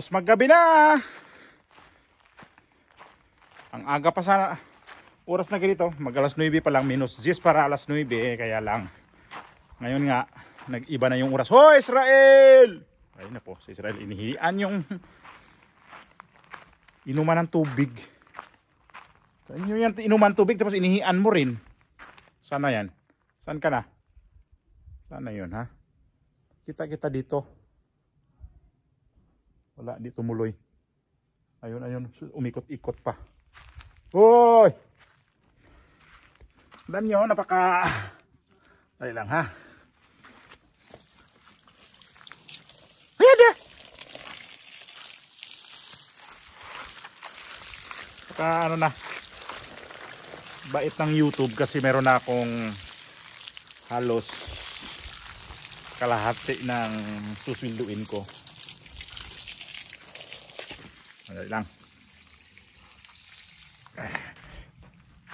Halos maggabi na. Ang aga pa sana oras na ganito, mag alas 9 pa lang, -10 para alas 9, kaya lang ngayon nga nag-iba na yung oras. Hoy Israel! Ayun na po, si Israel inihian yung inuman ng tubig. So, inyo yan inuman tubig tapos inihian mo rin. Sana yan? Saan ka na? Sana yun ha? Kita dito. Wala, di tumuloy. Ayun, umikot-ikot pa. Hoy! Alam nyo, dali lang ha. Ayan! Ano na. Bait ng YouTube kasi meron na akong halos kalahati ng susunduin ko. Dali lang.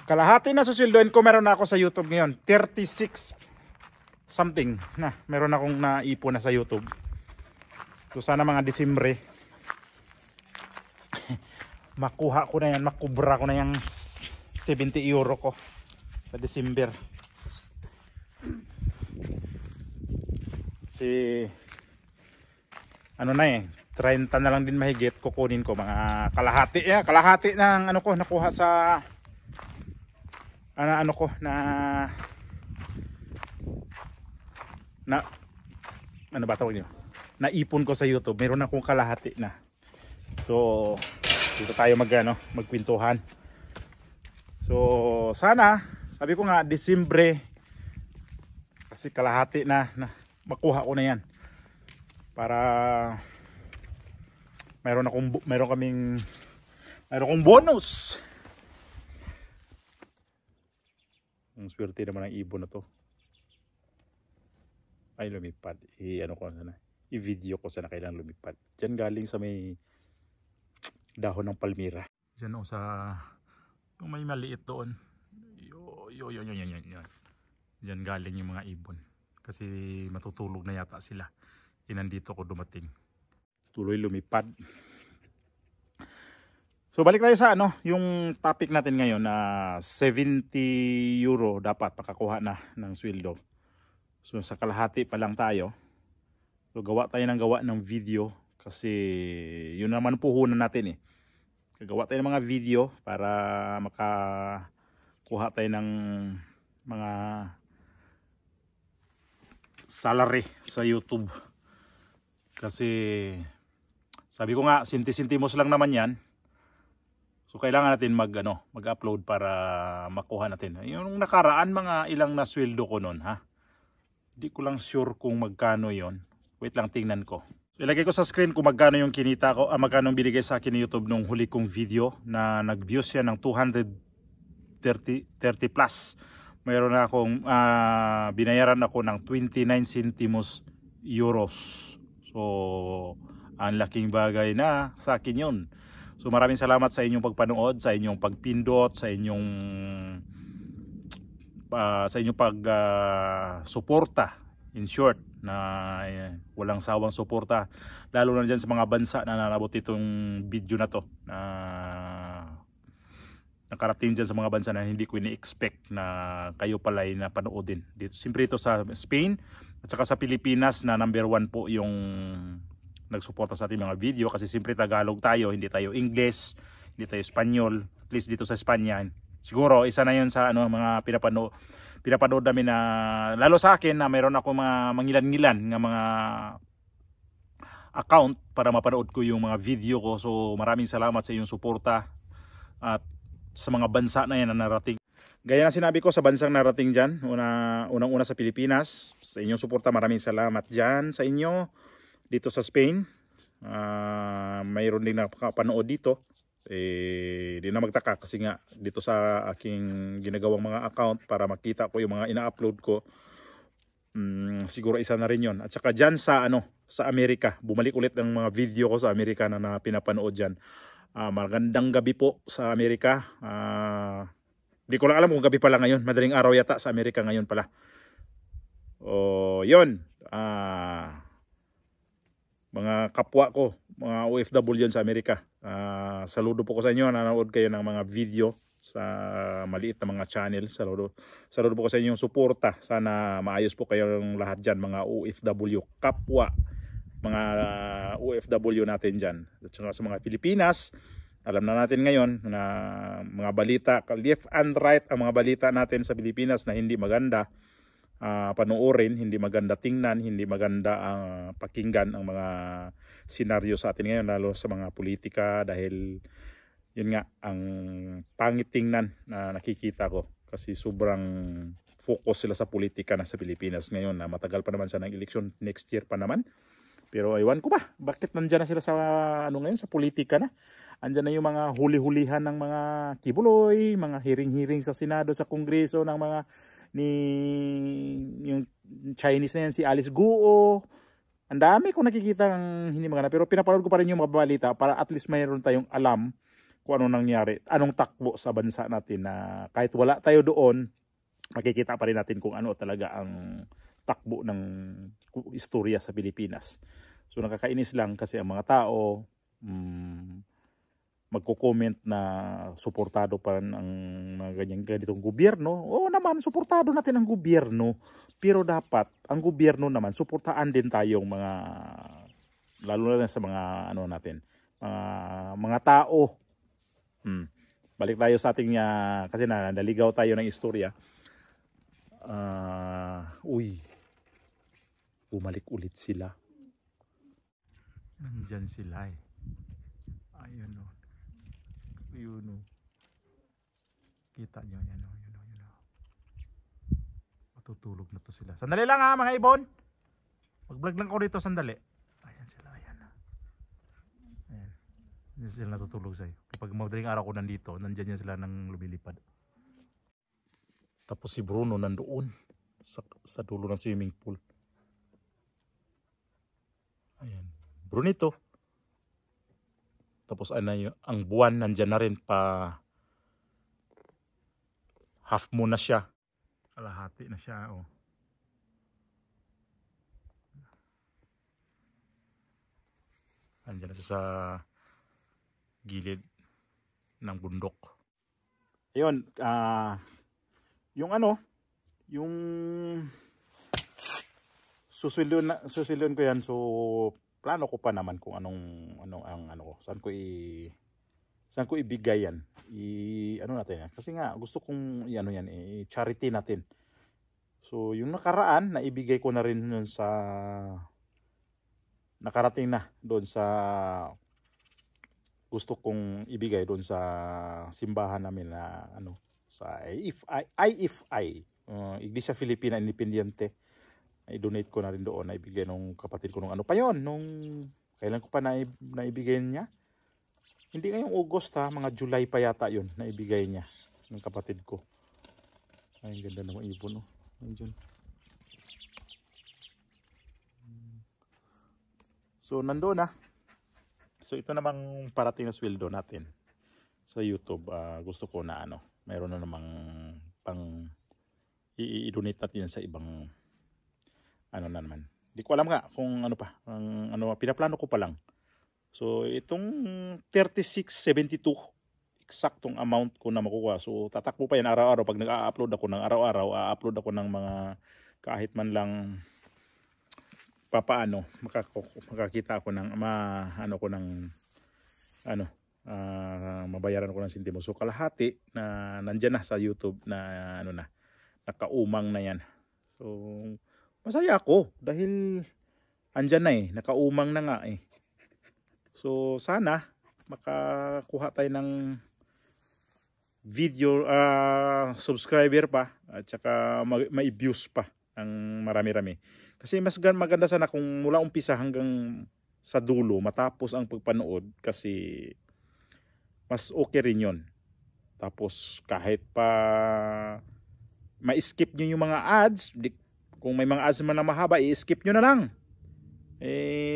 Kalahati na susildoin ko meron na ako sa YouTube ngayon. 36 something na meron akong naipon na sa YouTube. So sana mga Disyembre makuha ko na yan, makubra ko na yung 70 euro ko sa December. Ano na 30 na lang din mahigit kukunin ko, mga kalahati ng ano ko nakuha sa ano ko na ano ba tawag niyo? Naipon ko sa YouTube. Meron akong kalahati na. So dito tayo magkwentuhan. So sana, sabi ko nga Disyembre kasi kalahati na makuha ko na yan. Para meron akong bonus. Ang swerte naman ng ibon na to. Ay lumipad. I-video ko sana kailan lumipad. Diyan galing sa may dahon ng palmira. Diyan sa yung may maliit doon. Yan. Diyan galing yung mga ibon. Kasi matutulog na yata sila. Nandito ko dumating. Tuloy lumipad. So balik tayo sa yung topic natin ngayon na 70 euro dapat pakakuha na ng sweldo. So sa kalahati pa lang tayo. So gawa ng video kasi yun naman puhunan natin Gagawa tayo ng mga video para makakuha tayo ng mga salary sa YouTube. Kasi sabi ko nga sinti-sintimos lang naman yan. So kailangan natin mag-upload para makuha natin. Yung nakaraan mga ilang na sweldo ko noon ha. Hindi ko lang sure kung magkano yon. Wait lang tingnan ko. So, ilagay ko sa screen kung magkano yung kinita ko, magkano binigay sa akin ni YouTube nung huli kong video na nag-views yan ng 230 plus. Mayroon na akong binayaran ako ng 29 centimos euros. So ang laking bagay na sa akin yun. So maraming salamat sa inyong pagpanood, sa inyong pagpindot, sa inyong suporta. In short, na walang sawang suporta. Lalo na dyan sa mga bansa na nalabot itong video na to. Na nakarating dyan sa mga bansa na hindi ko ini-expect na kayo pala ay napanoodin. Dito, siyempre ito sa Spain at saka sa Pilipinas na #1 po yung nagsuporta sa ating mga video kasi siyempre Tagalog tayo, hindi tayo English, hindi tayo Espanyol. At least dito sa Espanya, siguro isa na yun sa mga pinapanood namin na lalo sa akin na mayroon ako mga mangilan-ngilan ng mga account para mapanood ko yung mga video ko. So maraming salamat sa iyong suporta at sa mga bansa na yan na narating. Gaya na sinabi ko sa bansang narating dyan, unang-una sa Pilipinas, sa inyong suporta maraming salamat dyan sa inyo. Dito sa Spain, mayroon din nakapanood dito. Di na magtaka kasi nga dito sa aking ginagawang mga account para makita ko yung mga ina-upload ko. Siguro isa na rin yon. At saka dyan sa Amerika, bumalik ulit ang mga video ko sa Amerika na pinapanood dyan. Magandang gabi po sa Amerika. Di ko lang alam kung gabi pala ngayon. Madaling araw yata sa Amerika ngayon pala. Yun. Mga kapwa ko mga OFW sa Amerika. Saludo po ko sa inyo, nanonood kayo ng mga video sa maliit na mga channel. Saludo po ko sa inyong suporta. Sana maayos po kayong lahat dyan, mga OFW, kapwa mga OFW natin dyan. At sa mga Pilipinas, alam na natin ngayon na mga balita, left and right ang mga balita natin sa Pilipinas na hindi maganda panoorin, hindi maganda tingnan, hindi maganda ang pakinggan ang mga senaryo sa atin ngayon, lalo sa mga politika, dahil yun nga ang pangit tingnan na nakikita ko kasi sobrang focus sila sa politika na sa Pilipinas ngayon, na matagal pa naman sa ng election, next year pa naman. Pero aywan ko ba, bakit nandyan na sila sa ngayon, sa politika na? Andyan na yung mga huli-hulihan ng mga kibuloy, mga hearing-hearing sa Senado, sa Kongreso ng mga yung Chinese na yan, si Alice Guo. Ang dami kong nakikita ng hindi maganda, pero pinapanood ko pa rin yung mga balita para at least mayroon tayong alam kung ano nangyari, anong takbo sa bansa natin, na kahit wala tayo doon, makikita pa rin natin kung ano talaga ang takbo ng istorya sa Pilipinas. So nakakainis lang kasi ang mga tao magko-comment na suportado pa rin ang mga ganitong gobyerno. Oo naman, suportado natin ang gobyerno, pero dapat ang gobyerno naman suportaan din tayong mga, lalo na sa mga ano natin, mga tao. Balik tayo sa ating kasi naligaw tayo ng istorya. Bumalik ulit sila. Nandyan sila eh. Ayun o. Ayun o. Kita nyo. Yan o. Matutulog na to sila. Sandali lang ha mga ibon. Mag-vlog lang ko dito sandali. Ayan sila. Ayan. Diyan sila natutulog sa'yo. Kapag madaling araw ko nandito, nandyan yan sila nang lumilipad. Tapos si Bruno nandoon sa dulo ng swimming pool. Ayan. Brunito. Tapos ang buwan nandyan na rin, pa half moon na siya. Kalahati na siya. Oh. Nandyan na siya sa gilid ng bundok. Ayun, yung susweldoan ko yan. So plano ko pa naman kung saan ko ibigay yan. Natin yan. Kasi nga gusto kong charity natin. So yung nakaraan na ibigay ko na rin sa nakarating na doon sa gusto kong ibigay doon sa simbahan namin na sa IFI, Iglesia Filipina Independiente. I-donate ko na rin doon, naibigay nung kapatid ko nung kailan ko pa naibigay niya. Hindi ngayong August mga July pa yata yun, naibigay niya ng kapatid ko. Ay, ganda ng ibon oh. Nandiyan. So nandoon na. So ito namang parating na sweldo natin sa YouTube. Gusto ko na mayroon na namang pang i-donate natin sa ibang na naman. Di ko alam nga kung pinaplano ko pa lang. So itong 36.72 eksaktong amount ko na makukuha. So tatakbo pa yan araw-araw. Pag nag-a-upload ako ng araw-araw, a-upload ako ng mga kahit man lang makakita ako ng mabayaran ko ng sentimo. So kalahati na nandyan na sa YouTube na nakaumang na yan. So masaya ako dahil andyan na nakaumang na nga So sana makakuha tayo ng video subscriber pa at saka may views pa ng marami-rami. Kasi mas maganda sana kung mula umpisa hanggang sa dulo matapos ang pagpanood, kasi mas okay rin yun. Tapos kahit pa ma-skip nyo yung mga ads, kung may mga ads naman na mahaba, i-skip nyo na lang.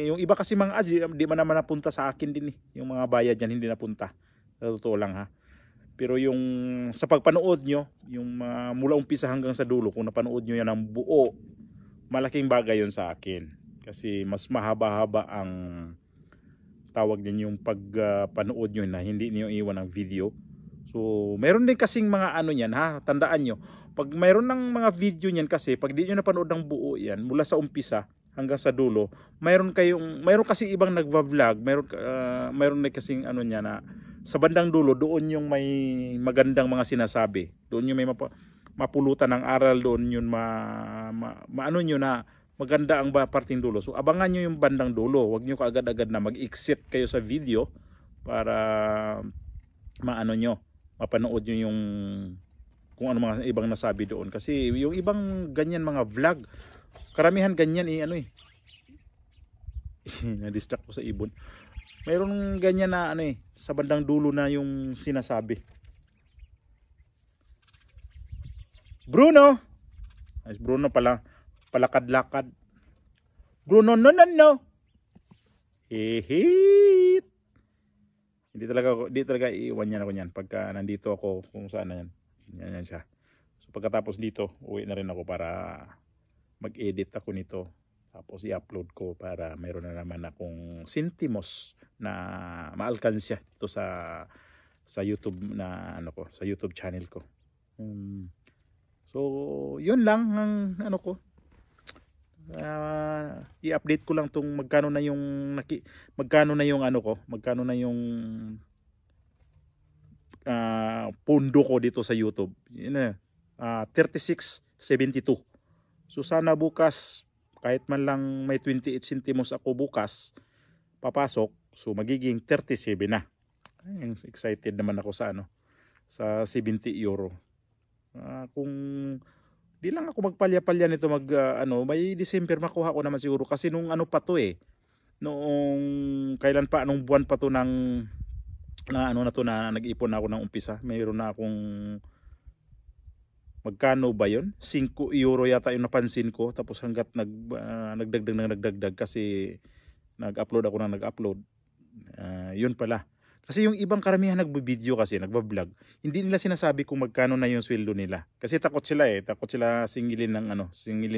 Yung iba kasi mga ads, di man naman napunta sa akin din yung mga bayad yan, hindi napunta. Sa totoo lang ha. Pero yung sa pagpanood nyo, yung mula umpisa hanggang sa dulo, kung napanood nyo yan ng buo, malaking bagay yun sa akin. Kasi mas mahaba-haba ang tawag din yung pagpanood nyo na hindi niyo iwan ng video. So meron din kasing mga ano niyan ha, tandaan nyo. Pag mayroon ng mga video niyan kasi, pag di nyo napanood ng buo yan, mula sa umpisa hanggang sa dulo, mayroon kasi ibang nagva-vlog, mayroon na kasing ano niya na sa bandang dulo, doon yung may magandang mga sinasabi. Doon yung may mapulutan ng aral, doon yun maano nyo na maganda ang parting dulo. So abangan nyo yung bandang dulo. Huwag nyo kaagad-agad na mag-exit kayo sa video para maano nyo, mapanood nyo yung kung ano mga ibang nasabi doon. Kasi yung ibang ganyan mga vlog, karamihan ganyan na-distract ko sa ibon. Mayroon ganyan na sa bandang dulo na yung sinasabi. Bruno! Ay, Bruno pala. Palakad-lakad. Bruno, no. Hihit. Hindi talaga iiwan niya ako niyan pagka nandito ako kung saan na yan. Yan siya. So pagkatapos dito, uwi na rin ako para mag-edit ako nito. Tapos i-upload ko para mayroon na naman akong sentimos na maalkansya ito sa YouTube na sa YouTube channel ko. So, yun lang ang ko. I-update ko lang tong magkano na yung pondo ko dito sa YouTube. Yun 36.72. So sana bukas kahit man lang may 28 centimos ako bukas papasok, so magiging 37 na. Ay, excited naman ako sa sa 70 euro. Kung di lang ako magpalya-palya nito may December makuha ko naman siguro kasi nung pa to noong kailan pa, anong buwan pa to ng na nag-ipon na ako ng umpisa. Mayroon na akong magkano ba yun? 5 euro yata yung napansin ko. Tapos hanggat nagdagdag kasi nag-upload ako na nag-upload. Yun pala. Kasi yung ibang karamihan nagbe-video kasi, nagba-vlog. Hindi nila sinasabi kung magkano na yung sweldo nila. Kasi takot sila Takot sila singilin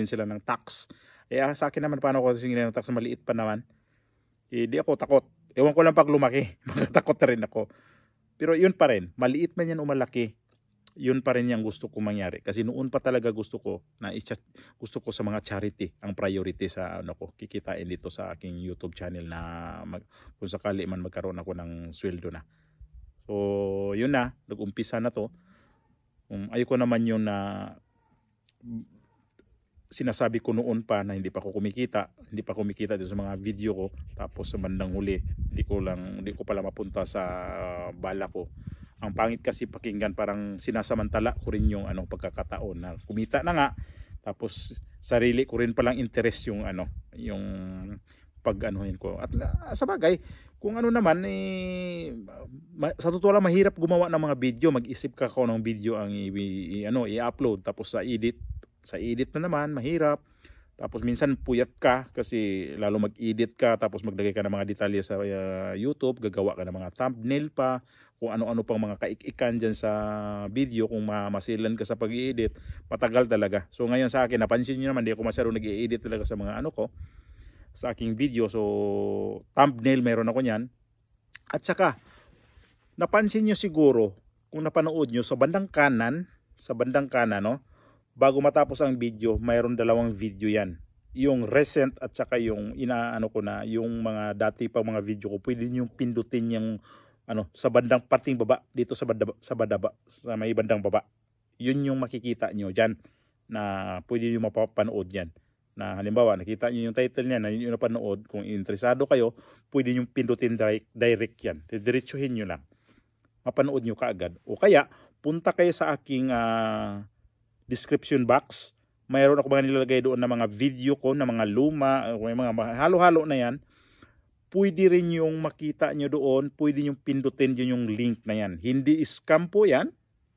sila ng tax. Sa akin naman, paano ko singilin ng tax? Maliit pa naman. Di ako takot. Ewan ko lang pag lumaki. Takot na rin ako. Pero yun pa rin. Maliit man yan o malaki. Yun pa rin yung gusto ko mangyari. Kasi noon pa talaga gusto ko sa mga charity ang priority sa kikitain dito sa aking YouTube channel na kung sakali man magkaroon ako ng sweldo na. So yun na, nag-umpisa na to. Ayoko naman yun na sinasabi ko noon pa na hindi pa kumikita dito sa mga video ko, tapos sa bandang huli hindi ko pala mapunta sa bala ko. Ang pangit kasi pakinggan, parang sinasamantala ko rin yung pagkakataon na kumita na nga, tapos sarili ko rin palang interest yung yung pag-anuhin ko. At sa bagay, kung naman sa totoo lang mahirap gumawa ng mga video, mag-isip ka ng video ang i-upload, tapos sa edit na naman mahirap. Tapos minsan puyat ka kasi lalo mag-edit ka, tapos maglagay ka ng mga detalye sa YouTube, gagawa ka ng mga thumbnail pa, kung ano-ano pang mga kaikikan dyan sa video. Kung masilan ka sa pag-i-edit, matagal talaga. So ngayon sa akin, napansin nyo naman, di ako masyadong nag-i-edit talaga sa mga sa aking video. So thumbnail meron ako nyan. At saka napansin nyo siguro, kung napanood nyo sa bandang kanan, bago matapos ang video, mayroon dalawang video yan. Yung recent at saka yung yung mga dati pang mga video ko, pwede nyo pindutin yung sa bandang parting baba, dito sa may bandang baba. Yun yung makikita nyo dyan na pwede nyo mapapanood yan. Na halimbawa, nakita nyo yung title niya na yun yung napanood. Kung interesado kayo, pwede nyo pindutin direct yan. Diretsuhin nyo lang. Mapanood nyo kaagad. O kaya, punta kayo sa aking description box. Mayroon ako mga nilalagay doon na mga video ko, na mga luma, may mga halo-halo na yan. Pwede rin yung makita nyo doon, pwede yung pindutin yun yung link na yan. Hindi scam po yan.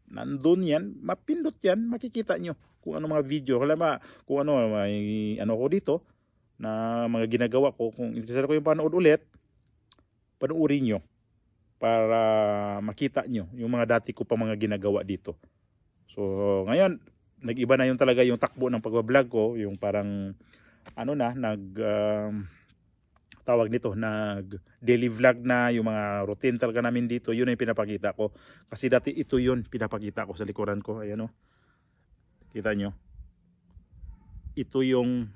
Nandun yan, mapindot yan, makikita nyo kung ano mga video. Kung may ko dito, na mga ginagawa ko. Kung interesado ko yung panood ulit, panoorin nyo para makita nyo yung mga dati ko pa mga ginagawa dito. So ngayon, nag-iba na yung talaga yung takbo ng pagbablog ko, yung parang tawag nito, nag daily vlog na, yung mga routine talaga namin dito, yun ang pinapakita ko. Kasi dati ito yun pinapakita ko sa likuran ko. Ayan o. Kita nyo? Ito yung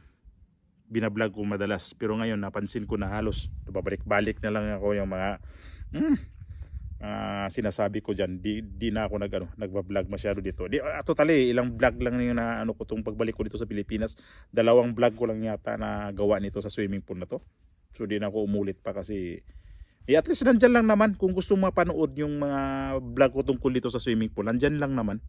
binablog ko madalas. Pero ngayon napansin ko na halos babalik-balik na lang ako yung mga sinasabi ko dyan. Di na ako nagbablog masyado dito. Totally, ilang vlog lang yung na ano ko itong pagbalik ko dito sa Pilipinas. 2 vlog ko lang yata na gawa nito sa swimming pool na to. So di na ako umulit pa kasi at least nandyan lang naman. Kung gusto mapanood yung mga vlog ko tungkol dito sa swimming pool, nandyan lang naman.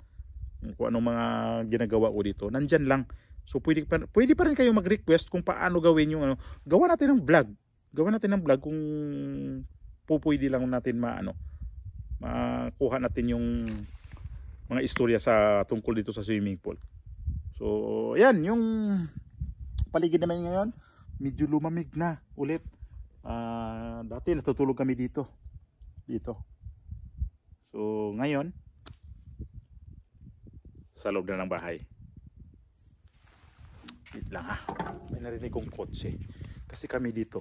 Kung anong mga ginagawa ko dito, nandyan lang. So pwede pa rin kayo mag-request kung paano gawin yung gawa natin ng vlog. Gawa natin ng vlog kung pwede lang natin makuha natin yung mga istorya sa tungkol dito sa swimming pool. So yan yung paligid naman ngayon. Medyo lumamig na ulit. Dati natutulog kami dito. So ngayon sa loob na ng bahay. Wait lang ha. May narinig kong kotse. Kasi kami dito.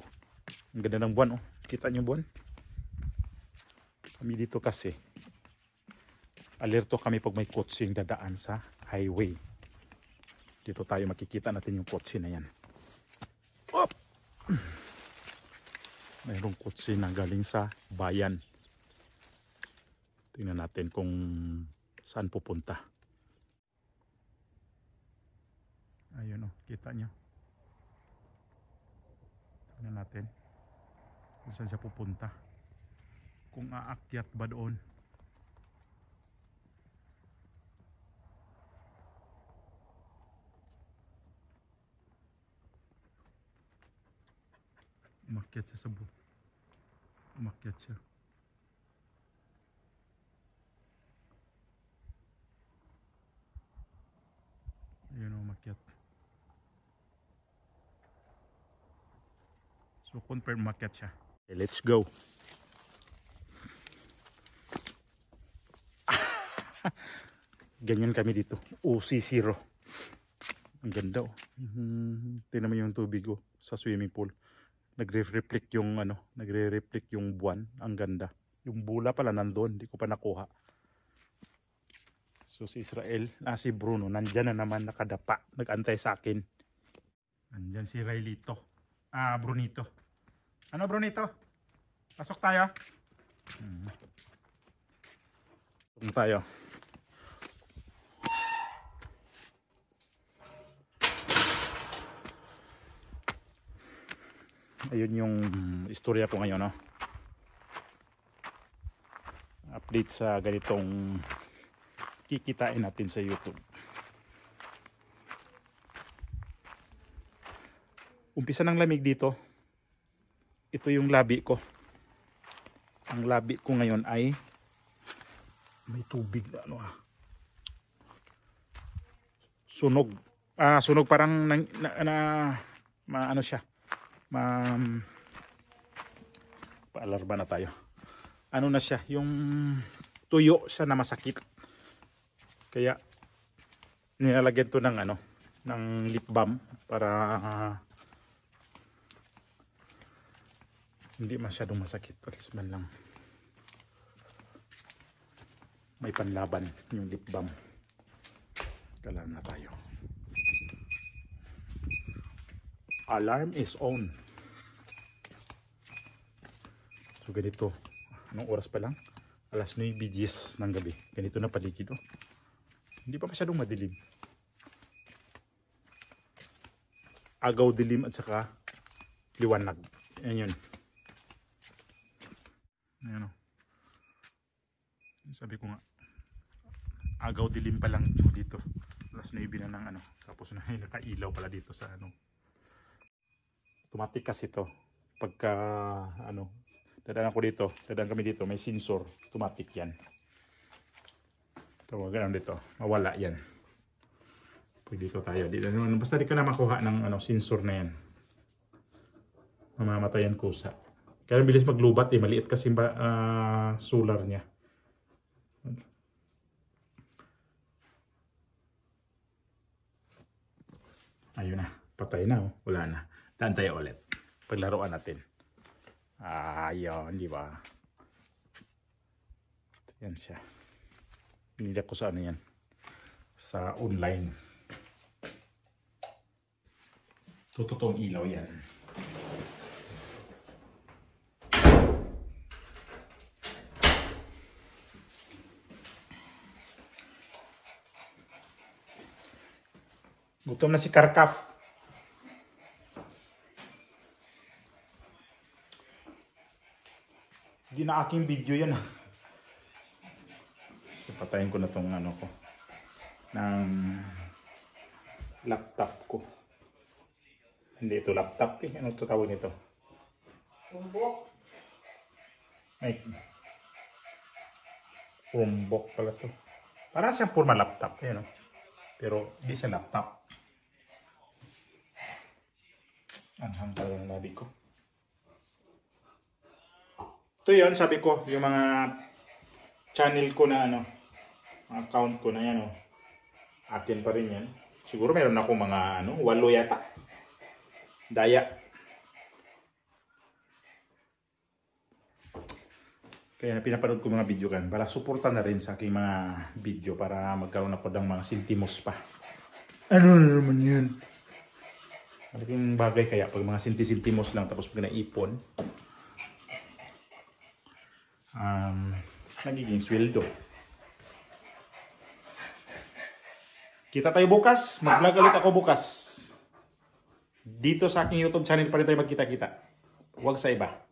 Ang ganda ng buwan oh. Kita niyo buwan? Kami dito kasi alerto kami pag may kotseng dadaan sa highway. Dito tayo makikita natin yung kotse na yan. Op! Mayroong kotse na galing sa bayan. Tingnan natin kung saan pupunta. Ayun o, kita nyo. Tingnan natin kung saan siya pupunta. Kung aakyat ba doon. Umakyat siya sa umakyat siya. Ayun o, umakyat. So confirm umakyat siya. Okay, let's go. Ganyan kami dito. OC0. Ang ganda oh. Tingnan mo yung tubig oh, sa swimming pool. Nagre-reflect yung nagre-reflect yung buwan. Ang ganda. Yung bula pala nandoon, hindi ko pa nakuha. So si Israel, si Bruno, nandyan na naman nakadapa. Nag-antay sa akin. Nandyan si Raylito. Brunito. Ano Brunito? Pasok tayo. Pasok tayo. Ayun yung istorya ko ngayon no? Update sa ganitong kikitain natin sa YouTube. Umpisa ng lamig dito. Ito yung labi ko. Ang labi ko ngayon ay may tubig na sunog. Sunog parang ano siya. Paalarba na tayo. Ano na siya, yung tuyo siya na masakit. Kaya nilalagyan to ng lip balm para hindi masyadong masakit. At least man lang may panlaban yung lip balm. Kailangan na tayo. Alarm is on. So ganito. Anong oras pa lang? Alas 9:10 ng gabi. Ganito na paligid oh. Hindi pa masyadong madilim. Agaw dilim at saka liwanag. Ayan yun. Ayan oh. Sabi ko nga. Agaw dilim pa lang dito. Alas 9 na ng Tapos na nakailaw pala dito sa automatic kasi ito. Pagka dadaan kami dito, may sensor, automatic yan. Ito, ganun dito, mawala yan. Pwede dito tayo. Basta di ka na makuha ng sensor na yan. Mamamatayan kusa. Kaya bilis maglubat maliit kasi solar niya. Ayun na, patay na oh. Wala na. Daan tayo ulit. Paglaruan natin. Ayun, di ba? Yan siya. Binili ko sa ano yan. Sa online. Totoong ilaw yan. Gutom na si Karkaf. Hindi na aking video yan. So, patayin ko na tong ano ko. Ng laptop ko. Hindi ito laptop eh. Ano ito tawag nito? Chromebook. Ay. Chromebook pala to. Parang siyang forma laptop. Ayan, no? Pero hindi siya laptop. Anhang pala yung labi ko. Ito yun, sabi ko, yung mga channel ko na ano, account ko na yan, oh. Akin pa rin yan. Siguro meron ako mga ano, 8 yata. Daya. Kaya na pinapanood ko mga video kan para suporta na rin sa aking mga video para magkaroon ako ng mga sentimos pa. Ano na naman yun? Malaking bagay kaya pag mga sentimos lang tapos pag naipon, nagiging sweldo. Kita tayo bukas. Mag-vlog ulit ako bukas. Dito sa aking YouTube channel pa rin tayo magkita-kita. Huwag sa iba.